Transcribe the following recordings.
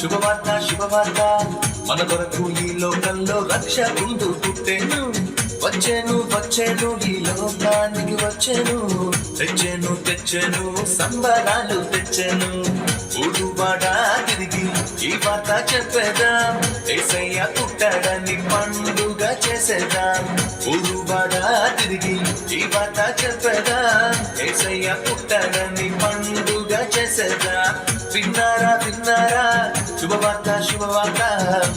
శుభవార్త మన కొరకు ఈ లోకంలో రక్షకుండు పుట్టెను. వచ్చేను ఈ లోకానికి వచ్చేను. తెచ్చెను సంబరాలు తెచ్చెను. ఊరువాడా తిరిగి ఈ వార్త చెప్పేదాం. యేసయ్య పుట్టాడని పండుగ చేసేదాం. ఊరువాడా తిరిగి ఈ వార్త చెప్పేదాం. యేసయ్య పుట్టాడని పండుగ చేసేదాం. విన్నారా శుభవార్త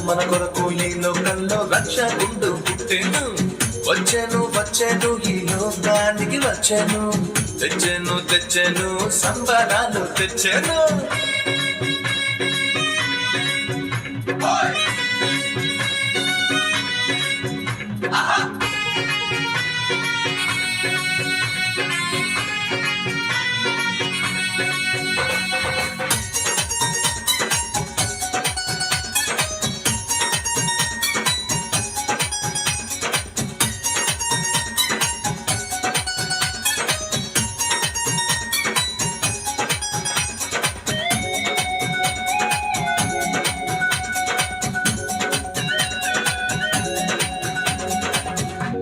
మన కొరకు ఈ లోకంలో రక్షకుండు పుట్టెను. వచ్చేను ఈ లోకానికి వచ్చేను. తెచ్చెను సంబరాలు తెచ్చెను.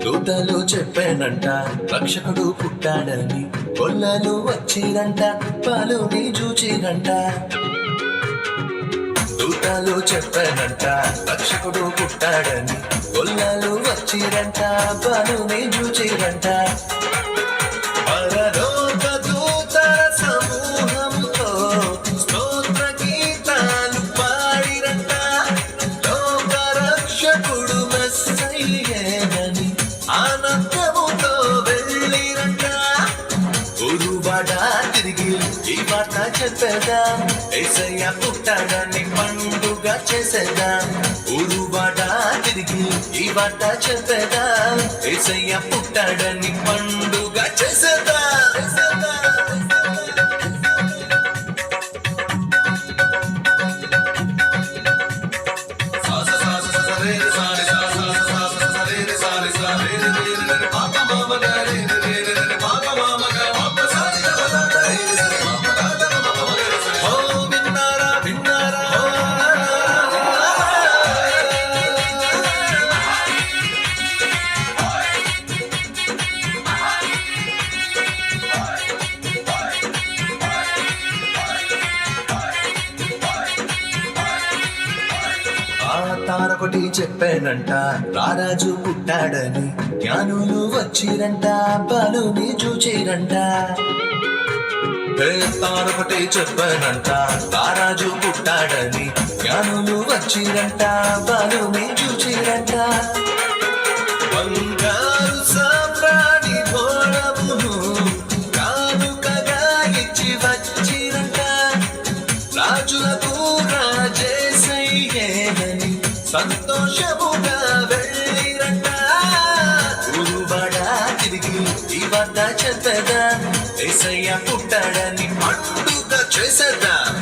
దూతలు చెప్పానంట రక్షకుడు పుట్టాడని. కొల్లలు వచ్చిరంట పాలుని చూచిరంట. దూతలు చెప్పానంట రక్షకుడు పుట్టాడని. కొల్లలు వచ్చిరంట పాలుని చూచిరంట. పరలోక దూతల సమూహంతో స్తోత్ర గీతాలు పాడిరంట. లోక రక్షకుడు మెస్సయ్యేనని ఆనందముతో వెళ్ళిరంట. ఊరువాడా తిరిగి ఈ వార్త చెప్పేదాం. యేసయ్య పుట్టాడని పండుగ చేసేదాం. ఊరువాడా తిరిగి ఈ వార్త చెప్పేదాం. యేసయ్య పుట్టాడని పండుగ చేసేదాం. తారొకటి చెప్పానంట రారాజు పుట్టాడని. జ్ఞానులు వచ్చిరంట బాలుని చూచిరంట. తారొకటి చెప్పానంట రారాజు పుట్టాడని. జ్ఞానులు వచ్చిరంట బాలుని చూచిరంట. బంగారు సామ్రాణి భోళమును కానుకగా ఇచ్చి వచ్చిరంట. రాజులకు రాజేసయ్యేనని సంతోషముగా వెళ్ళిరంట. ఊరువాడా తిరిగి ఈ వార్త చెప్పేదాం. యేసయ్య పుట్టాడని పండుగ చేసేదాం.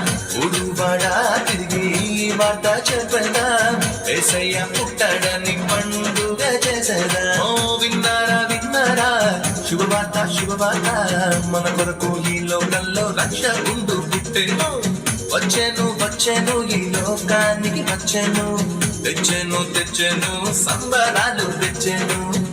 ఊరువాడా తిరిగి ఈ వార్త చెప్పేదాం. యేసయ్య పుట్టాడని పండుగ చేసేదాం. ఓ విన్నారా శుభవార్త మన కొరకు ఈ లోకంలో రక్షకుండు పుట్టెను. వచ్చేను ఈ లోకానికి వచ్చేను. తెచ్చెను సంబరాలు తెచ్చెను.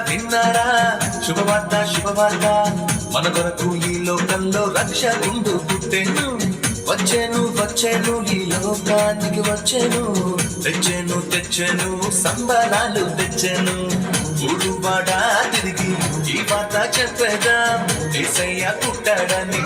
విన్నారా శుభవార్త మన కొరకు ఈ లోకంలో రక్షకుండు పుట్టెను. వచ్చేను ఈ లోకానికి వచ్చేను. తెచ్చెను సంబరాలు తెచ్చెను. ఊరువాడా తిరిగి ఈ వార్త చెప్పేదాం. యేసయ్య పుట్టాడని